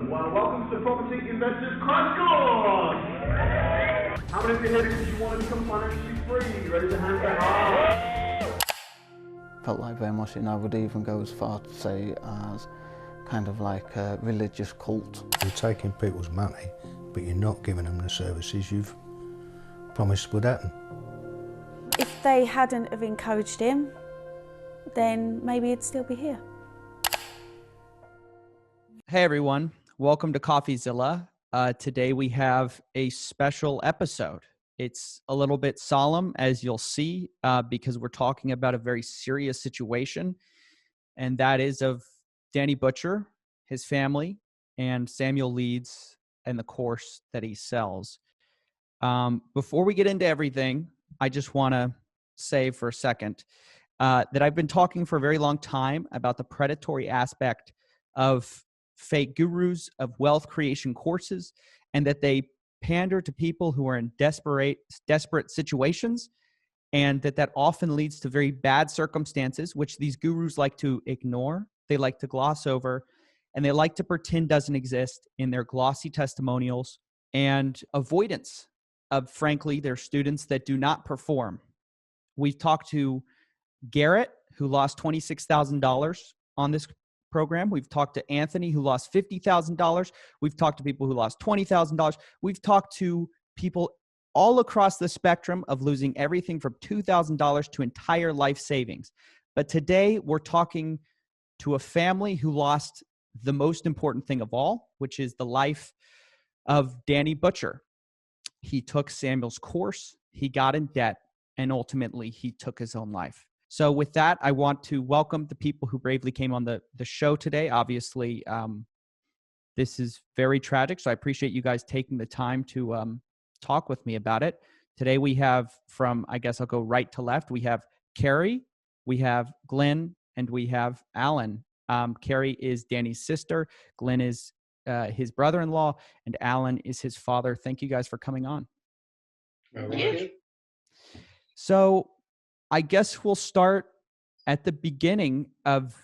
Well, welcome to Property Investors Crash Course! How many of you here because you want to become financially free? Ready to hand that out? Felt like very much, I would even go as far to say as kind of like a religious cult. You're taking people's money, but you're not giving them the services you've promised would happen. If they hadn't have encouraged him, then maybe he'd still be here. Hey everyone, welcome to CoffeeZilla. Today we have a special episode. It's a little bit solemn, as you'll see, because we're talking about a very serious situation, and that is of Danny Butcher, his family, and Samuel Leeds and the course that he sells. Before we get into everything, I just want to say for a second that I've been talking for a very long time about the predatory aspect of fake gurus of wealth creation courses, and that they pander to people who are in desperate situations, and that often leads to very bad circumstances, which these gurus like to ignore, they like to gloss over, and they like to pretend doesn't exist in their glossy testimonials and avoidance of, frankly, their students that do not perform. We've talked to Garrett, who lost $26,000 on this program. We've talked to Anthony, who lost $50,000. We've talked to people who lost $20,000. We've talked to people all across the spectrum of losing everything from $2,000 to entire life savings. But today we're talking to a family who lost the most important thing of all, which is the life of Danny Butcher. He took Samuel's course, he got in debt, and ultimately he took his own life. So with that, I want to welcome the people who bravely came on the show today. Obviously, this is very tragic, so I appreciate you guys taking the time to talk with me about it. Today we have from, I guess I'll go right to left, we have Carrie, we have Glenn, and we have Alan. Carrie is Danny's sister, Glenn is his brother-in-law, and Alan is his father. Thank you guys for coming on. Thank you. So I guess we'll start at the beginning of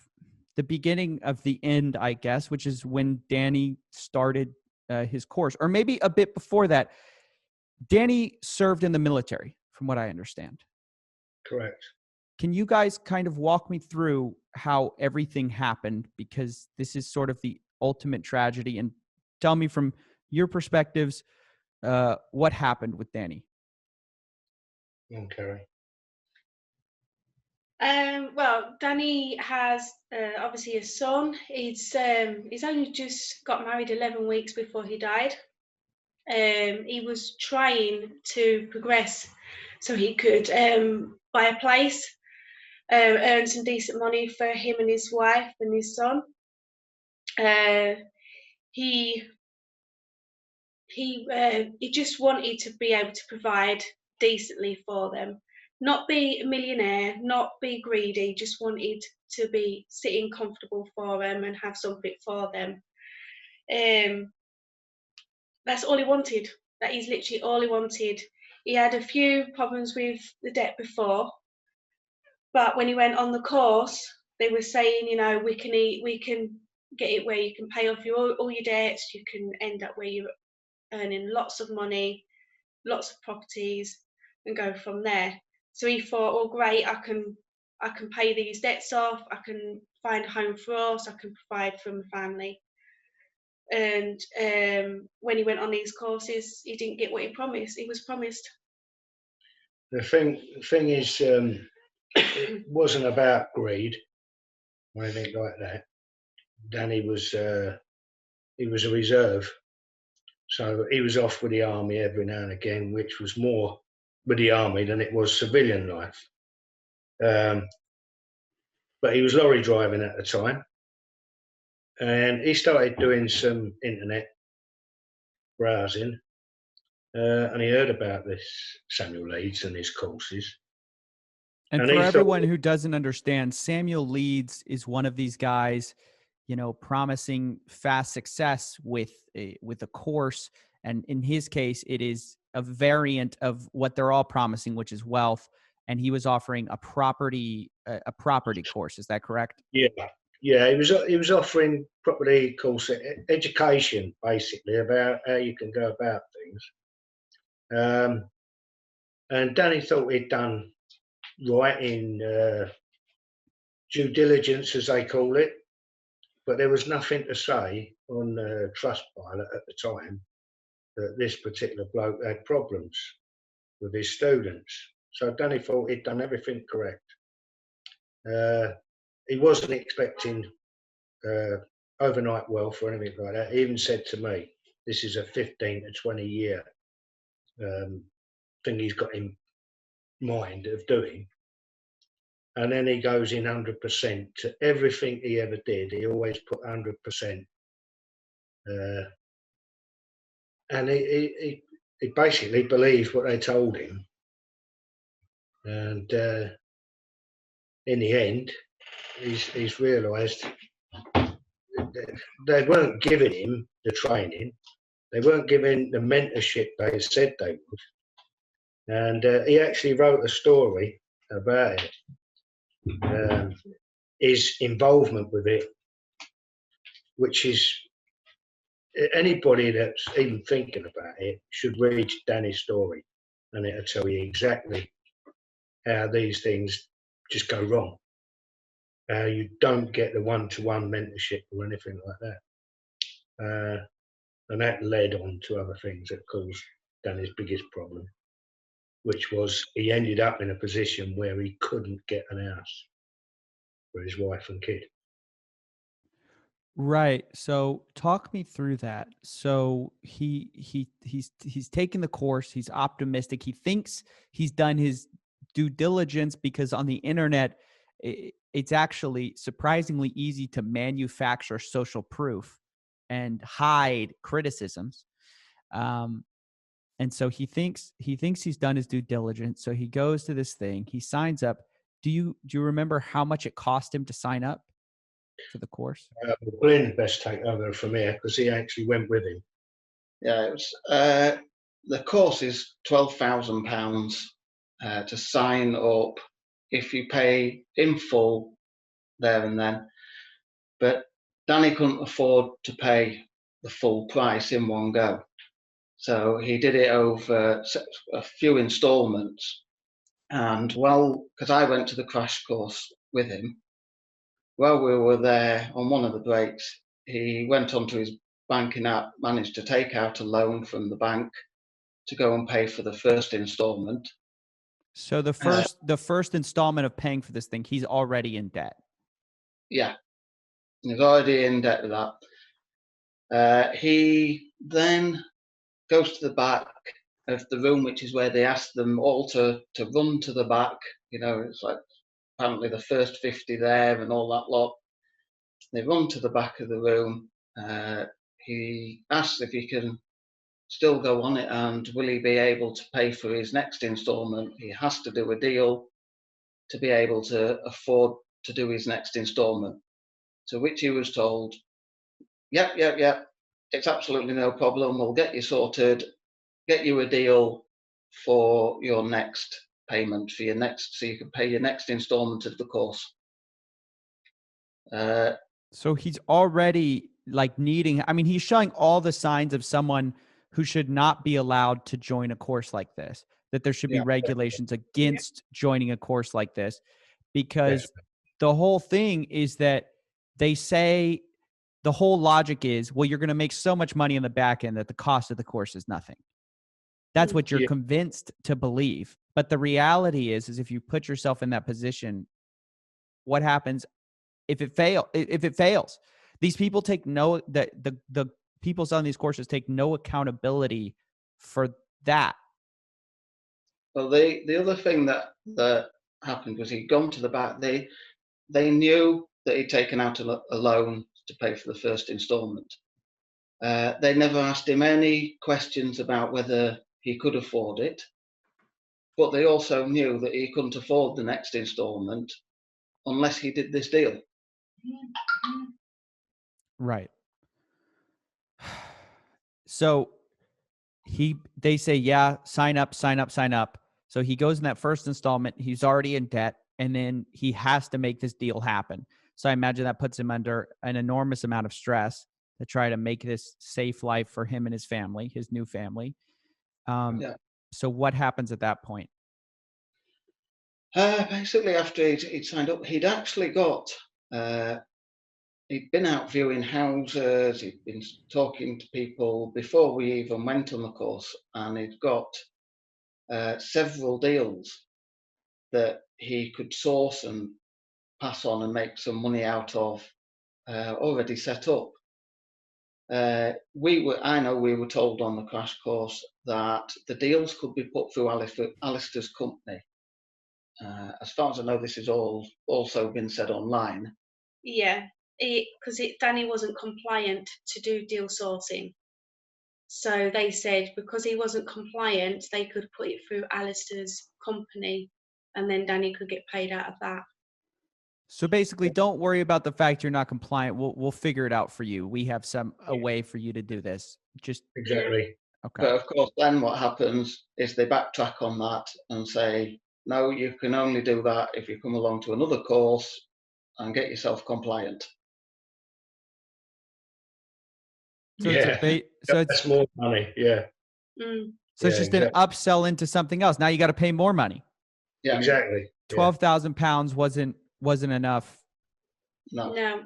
the end, I guess, which is when Danny started his course, or maybe a bit before that. Danny served in the military, from what I understand. Correct. Can you guys kind of walk me through how everything happened? Because this is sort of the ultimate tragedy, and tell me from your perspectives what happened with Danny. Okay. Well, Danny has obviously a son. He's only just got married 11 weeks before he died. He was trying to progress so he could buy a place, earn some decent money for him and his wife and his son. He just wanted to be able to provide decently for them. Not be a millionaire, not be greedy, just wanted to be sitting comfortable for them and have something for them. That's all he wanted. That is literally all he wanted. He had a few problems with the debt before, but when he went on the course, they were saying, we can get it where you can pay off all your debts, you can end up where you're earning lots of money, lots of properties, and go from there. So he thought, oh great, I can pay these debts off, I can find a home for us, I can provide for my family. And when he went on these courses, he didn't get what he was promised. The thing is, it wasn't about greed or anything like that. Danny was he was a reserve, so he was off with the army every now and again, which was more with the army than it was civilian life. But he was lorry driving at the time, and he started doing some internet browsing, and he heard about this Samuel Leeds and his courses. And for everyone who doesn't understand, Samuel Leeds is one of these guys, promising fast success with a course. And in his case, it is a variant of what they're all promising, which is wealth. And he was offering a property course. Is that correct? Yeah, Yeah, he was offering property course education basically about how you can go about things. And Danny thought he'd done right in due diligence, as they call it, but there was nothing to say on Trustpilot at the time that this particular bloke had problems with his students. So Danny thought he'd done everything correct. He wasn't expecting overnight wealth or anything like that. He even said to me, this is a 15 to 20 year thing he's got in mind of doing. And then he goes in 100% to everything he ever did. He always put 100%. And he basically believed what they told him. And in the end, he's realised they weren't giving him the training. They weren't giving the mentorship they said they would. And he actually wrote a story about it, his involvement with it, which is, anybody that's even thinking about it should read Danny's story, and it'll tell you exactly how these things just go wrong. You don't get the one-to-one mentorship or anything like that. And that led on to other things that caused Danny's biggest problem, which was he ended up in a position where he couldn't get an house for his wife and kid. Right. So talk me through that. So he's taken the course. He's optimistic. He thinks he's done his due diligence because on the internet, it's actually surprisingly easy to manufacture social proof and hide criticisms. And so he thinks he's done his due diligence. So he goes to this thing. He signs up. Do you remember how much it cost him to sign up for the course? Glyn best take over from here because he actually went with him. Yeah, it was the course is £12,000 to sign up if you pay in full there and then. But Danny couldn't afford to pay the full price in one go, so he did it over a few instalments. And well, because I went to the crash course with him, while we were there on one of the breaks, he went onto his banking app, managed to take out a loan from the bank to go and pay for the first installment. So the first installment of paying for this thing, he's already in debt. Yeah, he's already in debt with that. He then goes to the back of the room, which is where they asked them all to run to the back. You know, it's like apparently the first 50 there and all that lot. They run to the back of the room. He asks if he can still go on it and will he be able to pay for his next installment. He has to do a deal to be able to afford to do his next installment. To which he was told, yep, it's absolutely no problem. We'll get you sorted, get you a deal for your next payment for your next, so you can pay your next installment of the course. So he's already like needing, I mean, he's showing all the signs of someone who should not be allowed to join a course like this, that there should be regulations against joining a course like this, because the whole thing is that they say the whole logic is, well, you're going to make so much money in the back end that the cost of the course is nothing. That's what you're convinced to believe. But the reality is if you put yourself in that position, what happens if it fails? These people take no, the people selling these courses take no accountability for that. Well, the other thing that happened was he'd gone to the back. They knew that he'd taken out a loan to pay for the first installment. They never asked him any questions about whether he could afford it, but they also knew that he couldn't afford the next installment unless he did this deal. Right. So they say, yeah, sign up. So he goes in that first installment, he's already in debt, and then he has to make this deal happen. So I imagine that puts him under an enormous amount of stress to try to make this safe life for him and his family, his new family. Yeah. So what happens at that point? Basically, after he'd signed up, he'd actually got, he'd been out viewing houses, he'd been talking to people before we even went on the course, and he'd got several deals that he could source and pass on and make some money out of already set up. I know we were told on the crash course that the deals could be put through Alistair's company. As far as I know, this has also been said online. Yeah, because Danny wasn't compliant to do deal sourcing. So they said because he wasn't compliant, they could put it through Alistair's company, and then Danny could get paid out of that. So basically, don't worry about the fact you're not compliant. We'll figure it out for you. We have a way for you to do this. Just Exactly. okay. But of course, then what happens is they backtrack on that and say, no, you can only do that if you come along to another course and get yourself compliant. So yeah. That's more money. Yeah. So it's just an upsell into something else. Now you got to pay more money. Yeah. Exactly. £12,000 wasn't enough. No.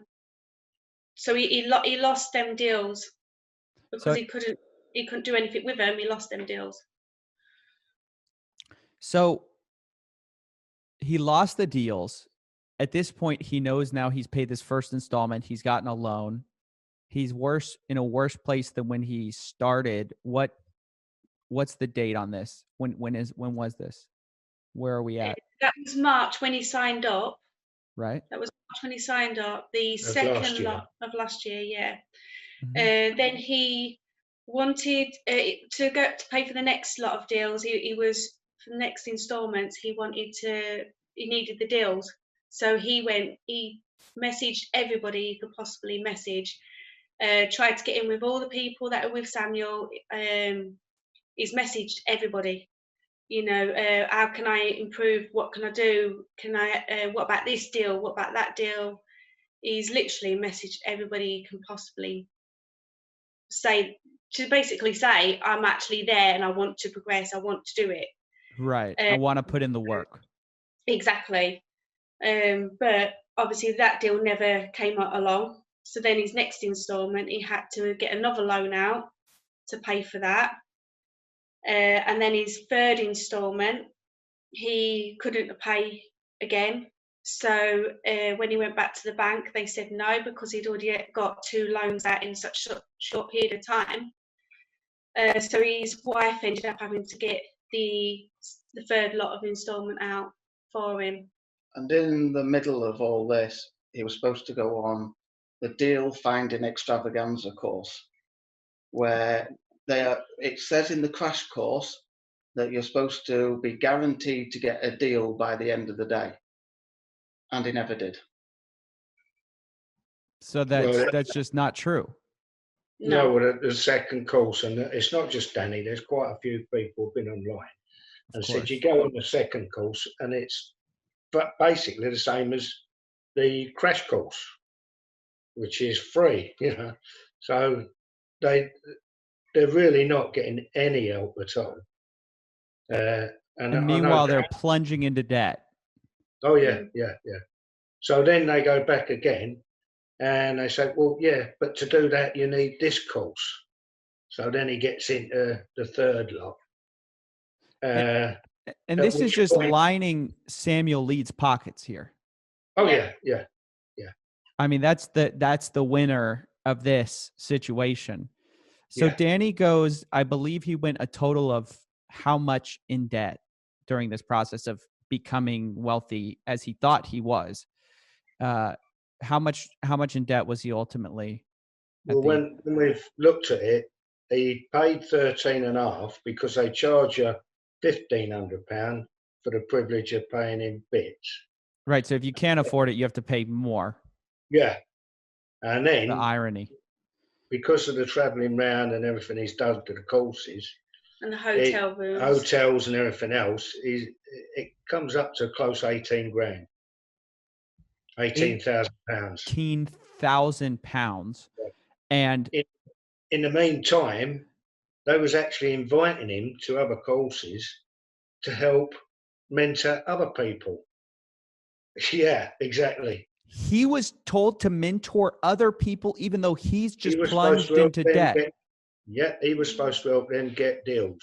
So he lost them deals because he couldn't do anything with them. He lost them deals. So he lost the deals. At this point, he knows now he's paid this first installment. He's gotten a loan. He's in a worse place than when he started. What's the date on this? When was this? Where are we at? That was March when he signed up. Right. That was March when he signed up. The second lot of last year, yeah. Mm-hmm. Then he wanted to pay for the next lot of deals. He was for the next instalments. He needed the deals, so he messaged everybody he could possibly message. Tried to get in with all the people that are with Samuel. He's messaged everybody. You know, how can I improve? What can I do? What about this deal? What about that deal? He's literally messaged everybody he can possibly basically say, I'm actually there and I want to progress. I want to do it. Right. I want to put in the work. Exactly. But obviously that deal never came along. So then his next instalment, he had to get another loan out to pay for that. And then his third instalment, he couldn't pay again. So when he went back to the bank, they said no, because he'd already got 2 loans out in such a short period of time. So his wife ended up having to get the third lot of instalment out for him. And in the middle of all this, he was supposed to go on the deal finding extravaganza course, where it says in the crash course that you're supposed to be guaranteed to get a deal by the end of the day. And he never did. So that's just not true. No, well, the second course, and it's not just Danny, there's quite a few people who've been online and said you go on the second course and it's basically the same as the crash course, which is free, you know. So they're really not getting any help at all. And meanwhile, they're plunging into debt. Oh, yeah. So then they go back again and they say, well, yeah, but to do that, you need this course. So then he gets into the third lot. And this is just lining Samuel Leeds' pockets here. Oh, yeah. I mean, that's the winner of this situation. So Danny goes, I believe he went a total of how much in debt during this process of becoming wealthy as he thought he was. How much in debt was he ultimately? Well, when we've looked at it, he paid 13.5 because they charge you £1,500 for the privilege of paying in bits. Right. So if you can't afford it, you have to pay more. Yeah. And then the irony, because of the travelling round and everything he's done to the courses and the hotel rooms, hotels and everything else, it comes up to close 18 grand. £18,000. £18,000. And In the meantime, they was actually inviting him to other courses to help mentor other people. Yeah, exactly. he was told to mentor other people, even though he's He just was supposed plunged to help into them debt. he was supposed to help them get deals.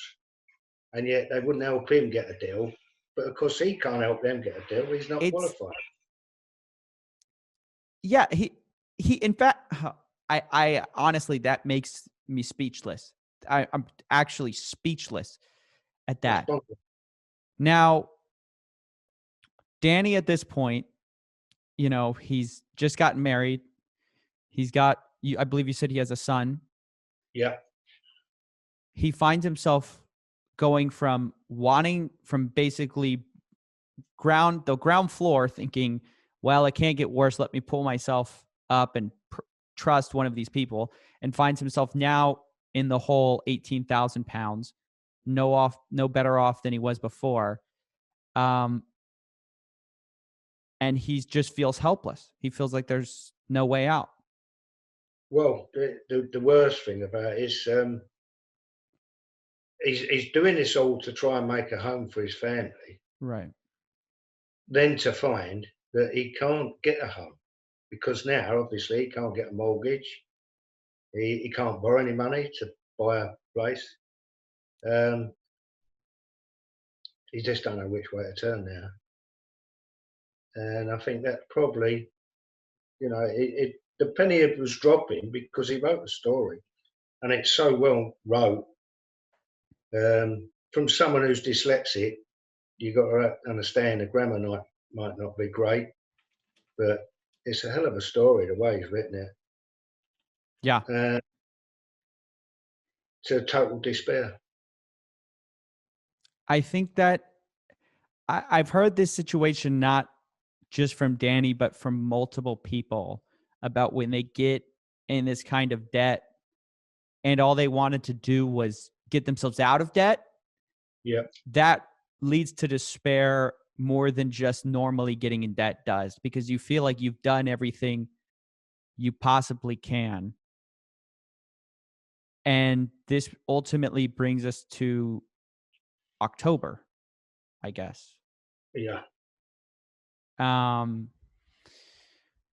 And yet they wouldn't help him get a deal. But of course, he can't help them get a deal. He's not qualified. Yeah, he in fact, I honestly, that makes me speechless. I'm actually speechless at that. Now, Danny, at this point, you know, he's just gotten married. He's got, I believe you said he has a son. Yeah. He finds himself going from basically the ground floor, thinking, well, it can't get worse. Let me pull myself up and trust one of these people, and finds himself now in the hole, £18,000, no better off than he was before. And he just feels helpless. He feels like there's no way out. Well, the worst thing about it is he's doing this all to try and make a home for his family. Right. Then to find that he can't get a home because now, obviously, he can't get a mortgage. He can't borrow any money to buy a place. He just don't know which way to turn now. And I think that probably, you know, the penny was dropping because he wrote a story, and it's so well wrote. From someone who's dyslexic, you got to understand the grammar might not be great, but it's a hell of a story the way he's written it. Yeah. To total despair. I think that I've heard this situation not just from Danny, but from multiple people about when they get in this kind of debt and all they wanted to do was get themselves out of debt. Yeah. That leads to despair more than just normally getting in debt does, because you feel like you've done everything you possibly can. And this ultimately brings us to October, I guess. Yeah.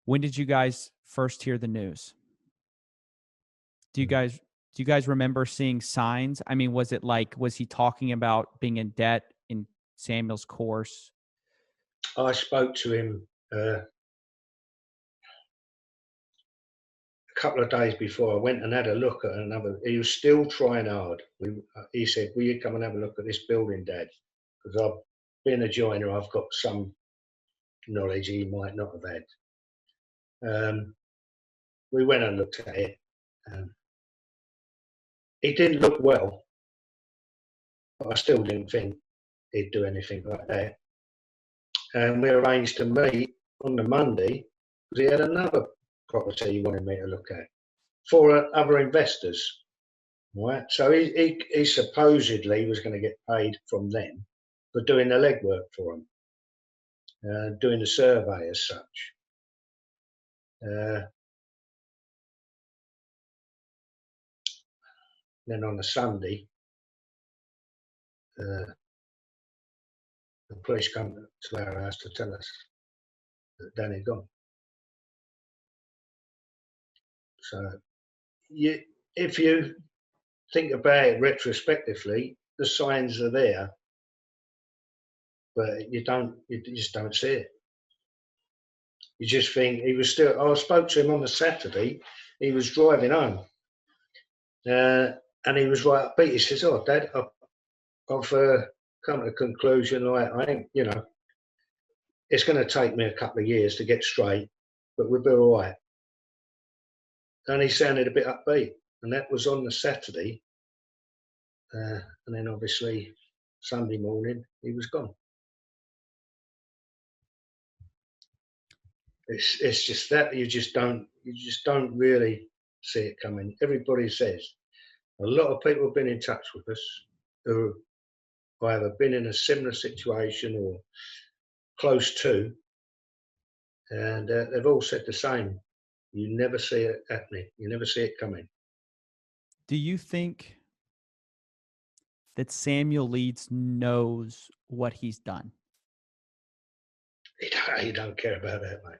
When did you guys first hear the news? Do you guys remember seeing signs? I mean, was he talking about being in debt in Samuel's course? I spoke to him a couple of days before. I went and had a look at another. He was still trying hard. He said, "Will you come and have a look at this building, Dad? Because I've been a joiner. I've got some knowledge he might not have had." We went and looked at it. He didn't look well, but I still didn't think he'd do anything like that. And we arranged to meet on the Monday because he had another property he wanted me to look at for other investors. Right, so he supposedly was going to get paid from them for doing the legwork for him, doing the survey as such. Then on a Sunday, the police come to our house to tell us that Danny'd gone. So, if you think about it retrospectively, the signs are there, but you just don't see it. You just think he was still. I spoke to him on the Saturday. He was driving home, and he was right upbeat. He says, "Oh, Dad, I've come to the conclusion. Like I ain't, you know, it's going to take me a couple of years to get straight, but we'll be all right." And he sounded a bit upbeat, and that was on the Saturday. And then obviously Sunday morning he was gone. It's just that you just don't really see it coming. Everybody says, a lot of people have been in touch with us who either been in a similar situation or close to, and they've all said the same. You never see it happening. You never see it coming. Do you think that Samuel Leeds knows what he's done? He don't care about that, mate.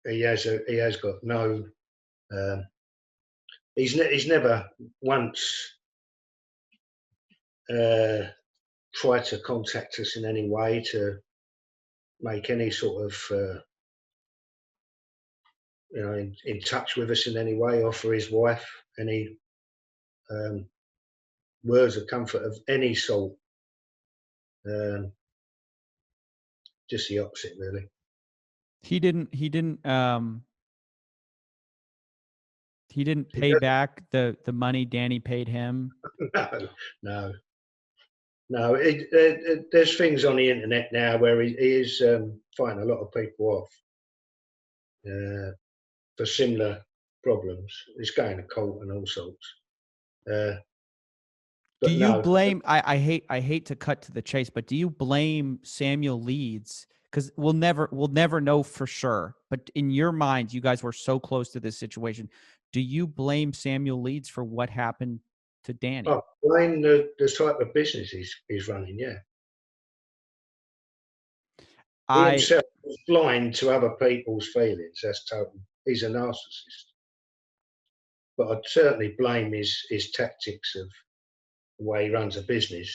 He has got no. He's never once tried to contact us in any way to make any sort of in touch with us in any way, offer his wife any words of comfort of any sort. Just the opposite, really. He didn't pay back the money Danny paid him. No. There's things on the internet now where he is fighting a lot of people off for similar problems. He's going to court and all sorts. Do you blame? I hate to cut to the chase, but do you blame Samuel Leeds? Because we'll never know for sure. But in your mind, you guys were so close to this situation. Do you blame Samuel Leeds for what happened to Danny? Oh, blame the type of business he's running. Yeah, he himself is blind to other people's feelings. That's total. He's a narcissist. But I'd certainly blame his tactics of the way he runs a business.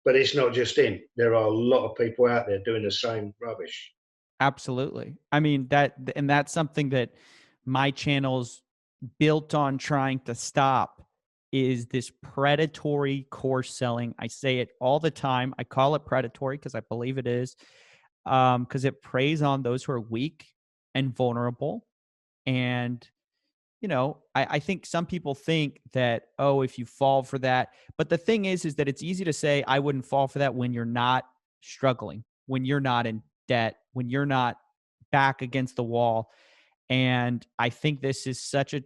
But it's not just him. There are a lot of people out there doing the same rubbish. Absolutely. I mean, that's something that my channel's built on trying to stop, is this predatory course selling. I say it all the time. I call it predatory because I believe it is, because it preys on those who are weak and vulnerable. And I think some people think that, oh, if you fall for that. But the thing is that it's easy to say, I wouldn't fall for that when you're not struggling, when you're not in debt, when you're not back against the wall. And I think this is such a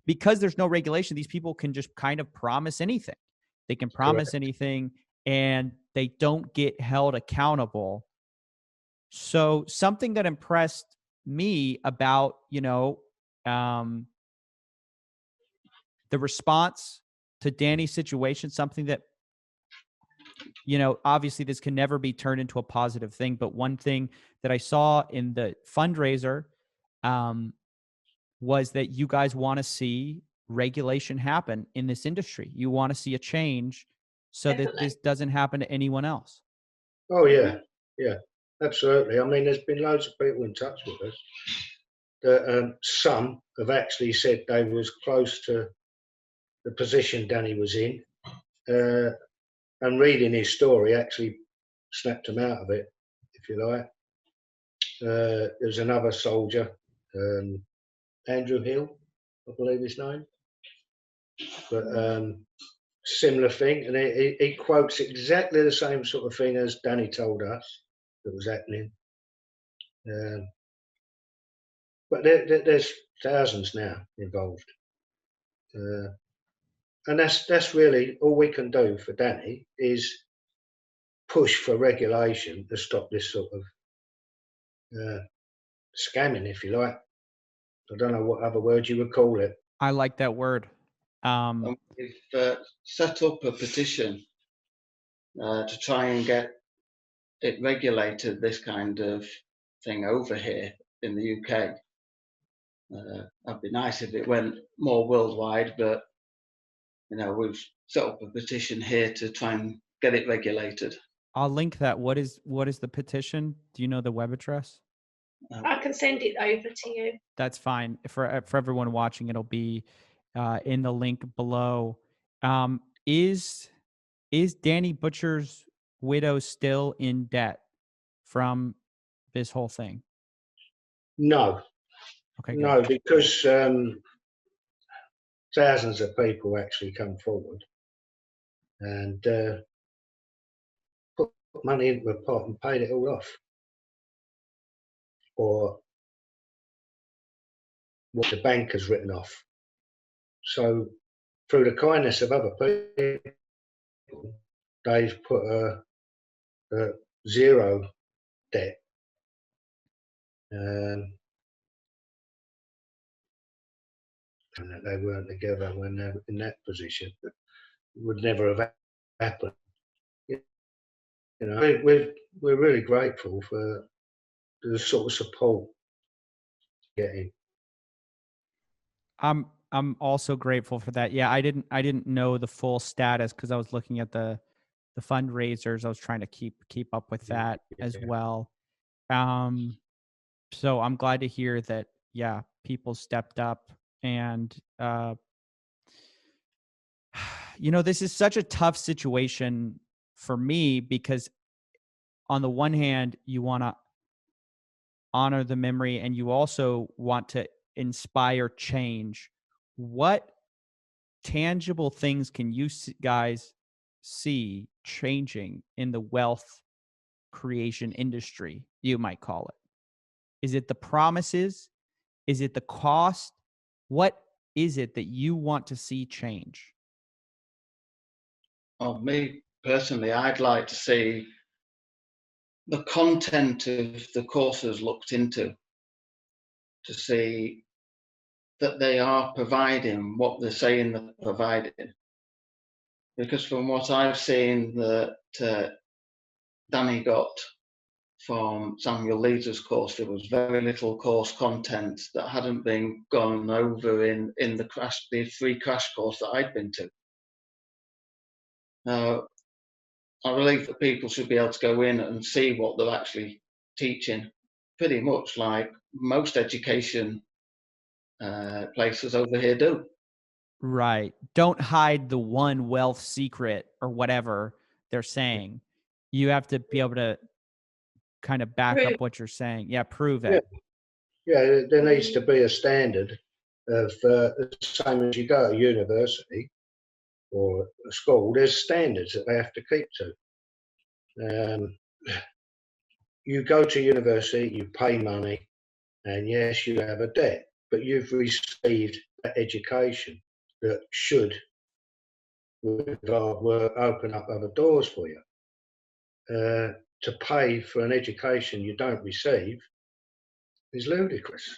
because there's no regulation. These people can just kind of promise anything. They can promise anything and they don't get held accountable. So something that impressed me about, the response to Danny's situation, something that, obviously this can never be turned into a positive thing. But one thing that I saw in the fundraiser was that you guys want to see regulation happen in this industry. You want to see a change so that this doesn't happen to anyone else. Oh, yeah. Yeah, absolutely. I mean, there's been loads of people in touch with us. That some have actually said they was close to the position Danny was in, and reading his story actually snapped him out of it, if you like. There's another soldier, Andrew Hill, I believe his name, but similar thing, and he quotes exactly the same sort of thing as Danny told us that was happening. But there's thousands now involved, and that's really all we can do for Danny is push for regulation to stop this sort of scamming, if you like. I don't know what other word you would call it. I like that word. We've set up a petition to try and get it regulated, this kind of thing over here in the UK. That'd be nice if it went more worldwide, but we've set up a petition here to try and get it regulated. I'll link that. What is the petition? Do you know the web address? I can send it over to you. That's fine. For everyone watching, it'll be in the link below. Is Danny Butcher's widow still in debt from this whole thing? No. Okay. Good. No, because thousands of people actually come forward and put money into a pot and paid it all off, or what the bank has written off. So through the kindness of other people, they've put a zero debt and that they weren't together when they were in that position. It would never have happened. You know, we're really grateful for the sort of support getting. I'm also grateful for that. Yeah, I didn't know the full status because I was looking at the fundraisers. I was trying to keep up with that as well. So I'm glad to hear that. Yeah, people stepped up, and this is such a tough situation for me because on the one hand, you want to honor the memory and you also want to inspire change. What tangible things can you guys see changing in the wealth creation industry, you might call it? Is it the promises? Is it the cost? What is it that you want to see change? Well, me personally, I'd like to see the content of the courses looked into, to see that they are providing what they're saying they're providing. Because from what I've seen that Danny got from Samuel Leeds' course, there was very little course content that hadn't been gone over in the free crash course that I'd been to. Now, I believe that people should be able to go in and see what they're actually teaching, pretty much like most education places over here do. Right. Don't hide the one wealth secret or whatever they're saying. You have to be able to kind of back up what you're saying. Yeah, prove it. Yeah, there needs to be a standard of the same as you go to university or a school. There's standards that they have to keep to. You go to university, you pay money, and yes, you have a debt, but you've received an education that should, with hard work, open up other doors for you. To pay for an education you don't receive is ludicrous.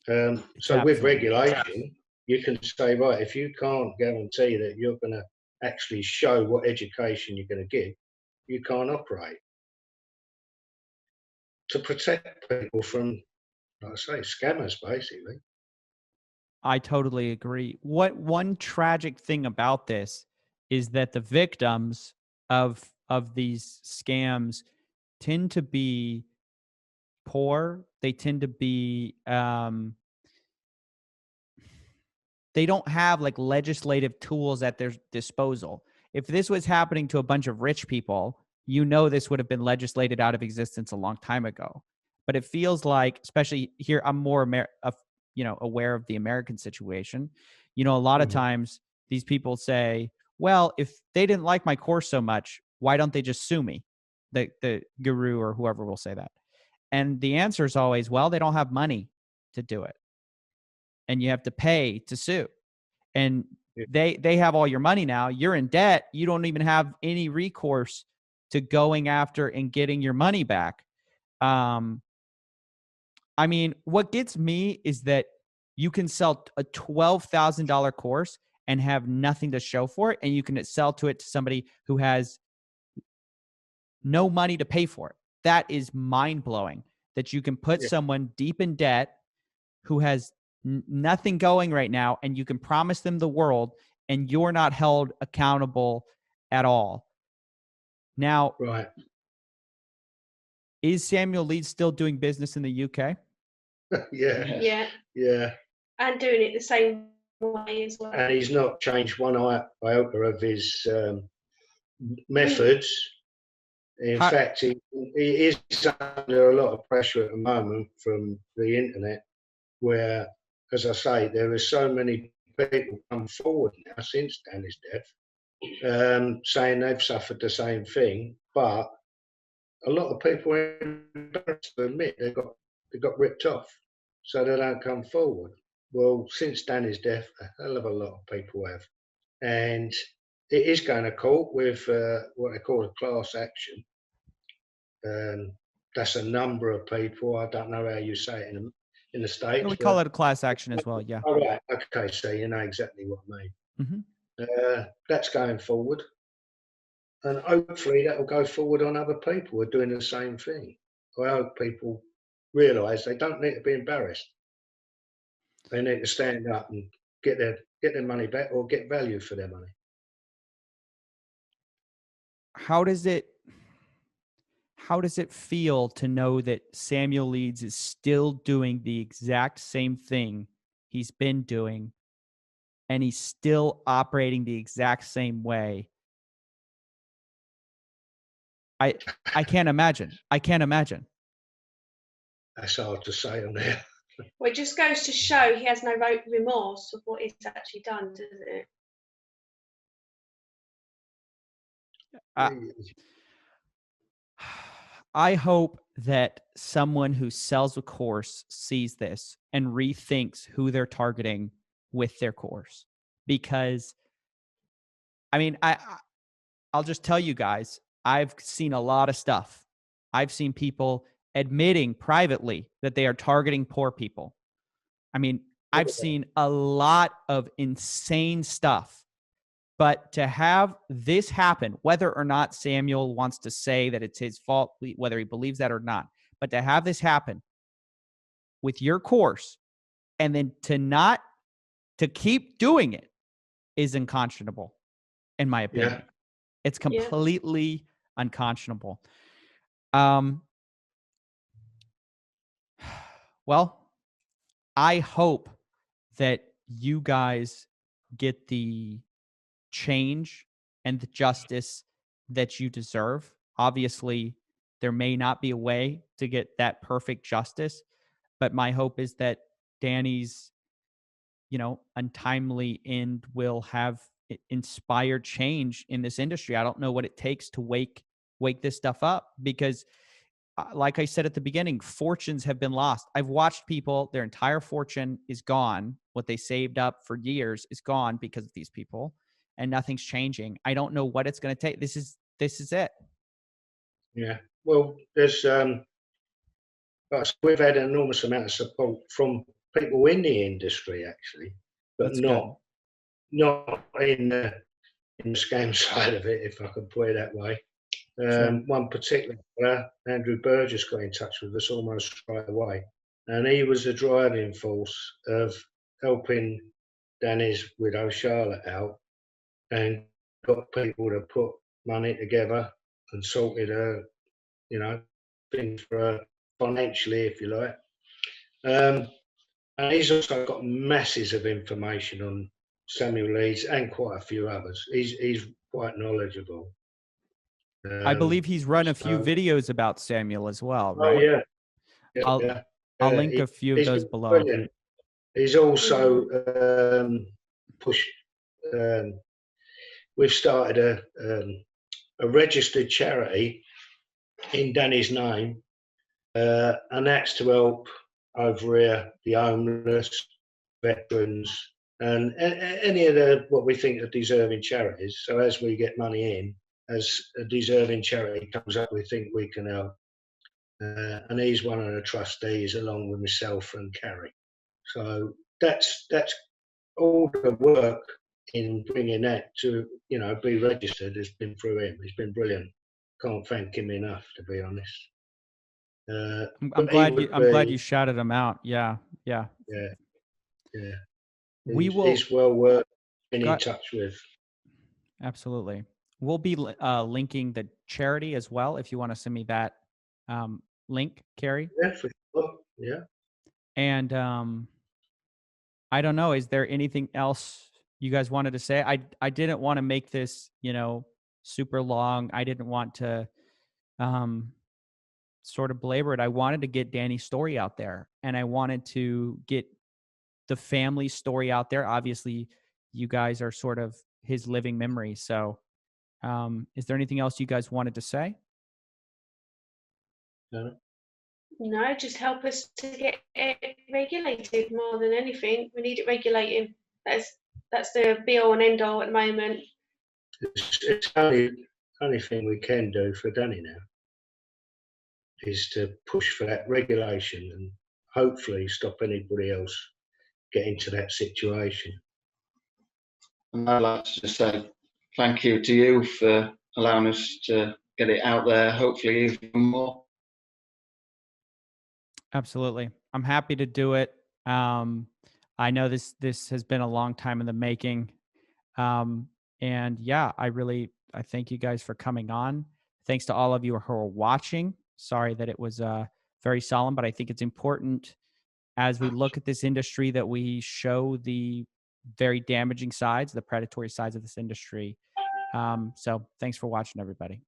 So with regulation, you can say, right, if you can't guarantee that you're going to actually show what education you're going to give, you can't operate. To protect people from, like I say, scammers, basically. I totally agree. What one tragic thing about this is that the victims of these scams tend to be poor. They tend to be they don't have like legislative tools at their disposal. If this was happening to a bunch of rich people, this would have been legislated out of existence a long time ago. But it feels like, especially here, I'm more aware of the American situation. A lot of times these people say, well, if they didn't like my course so much, why don't they just sue me? The guru or whoever will say that. And the answer is always, well, they don't have money to do it. And you have to pay to sue. And they have all your money now. You're in debt. You don't even have any recourse to going after and getting your money back. I mean, what gets me is that you can sell a $12,000 course and have nothing to show for it, and you can sell to somebody who has no money to pay for it. That is mind-blowing, that you can put someone deep in debt who has nothing going right now, and you can promise them the world, and you're not held accountable at all. Now, right. Is Samuel Leeds still doing business in the UK? Yeah. And doing it the same way as well. And he's not changed one iota of his methods. In fact, he is under a lot of pressure at the moment from the internet, where, as I say, there are so many people come forward now since Danny's death, saying they've suffered the same thing, but a lot of people are embarrassed to admit they got ripped off, so they don't come forward. Well, since Danny's death, a hell of a lot of people have, and it is going to court with what they call a class action. that's a number of people. I don't know how you say it in the States. We call it a class action as well. Yeah. All right. Okay. So you know exactly what I mean. Mm-hmm. That's going forward. And hopefully that will go forward on other people who are doing the same thing. I hope people realise they don't need to be embarrassed. They need to stand up and get their money back or get value for their money. How does it feel to know that Samuel Leeds is still doing the exact same thing he's been doing, and he's still operating the exact same way? I can't imagine. I can't imagine. That's hard to say on there. Well, it just goes to show he has no remorse of what he's actually done, doesn't it? I hope that someone who sells a course sees this and rethinks who they're targeting with their course. Because, I mean, I'll just tell you guys, I've seen a lot of stuff. I've seen people admitting privately that they are targeting poor people. I mean, I've seen a lot of insane stuff. But to have this happen, whether or not Samuel wants to say that it's his fault, whether he believes that or not, but to have this happen with your course and then to keep doing it is unconscionable, in my opinion. Yeah. It's completely unconscionable. Well, I hope that you guys get the change and the justice that you deserve. Obviously, there may not be a way to get that perfect justice, but my hope is that Danny's, untimely end will have inspired change in this industry. I don't know what it takes to wake this stuff up, because like I said at the beginning, fortunes have been lost. I've watched people, their entire fortune is gone. What they saved up for years is gone because of these people, and nothing's changing. I don't know what it's going to take. This is it. Yeah. Well, there's we've had an enormous amount of support from people in the industry, actually, but That's not in the scam side of it, if I can put it that way. Sure. One particular, Andrew Burgess, got in touch with us almost straight away, and he was the driving force of helping Danny's widow Charlotte out, and got people to put money together and sorted her, things for her financially, if you like. And he's also got masses of information on Samuel Leeds and quite a few others. He's quite knowledgeable. I believe he's run a few videos about Samuel as well, right? Oh yeah. I'll link a few of those below. Brilliant. He's also pushed. We've started a registered charity in Danny's name, and that's to help over here the homeless, veterans, and any of what we think are deserving charities. So as we get money in, as a deserving charity comes up, we think we can help. And he's one of the trustees, along with myself and Carrie. So that's all the work in bringing that to be registered has been through him. He's been brilliant. Can't thank him enough, to be honest. I'm glad you shouted him out. Yeah. He's well worth being in touch with. Absolutely. We'll be linking the charity as well, if you want to send me that link, Carrie. Yeah. And I don't know, is there anything else you guys wanted to say? I didn't want to make this, super long. I didn't want to sort of belabor it. I wanted to get Danny's story out there, and I wanted to get the family story out there. Obviously, you guys are sort of his living memory. So is there anything else you guys wanted to say? No, just help us to get it regulated more than anything. We need it regulating. That's the be all and end all at the moment. It's the only thing we can do for Danny now. is to push for that regulation and hopefully stop anybody else getting to that situation. And I'd like to just say thank you to you for allowing us to get it out there, hopefully even more. Absolutely. I'm happy to do it. I know this has been a long time in the making. And yeah, I thank you guys for coming on. Thanks to all of you who are watching. Sorry that it was very solemn, but I think it's important as we look at this industry that we show the very damaging sides, the predatory sides of this industry. So thanks for watching, everybody.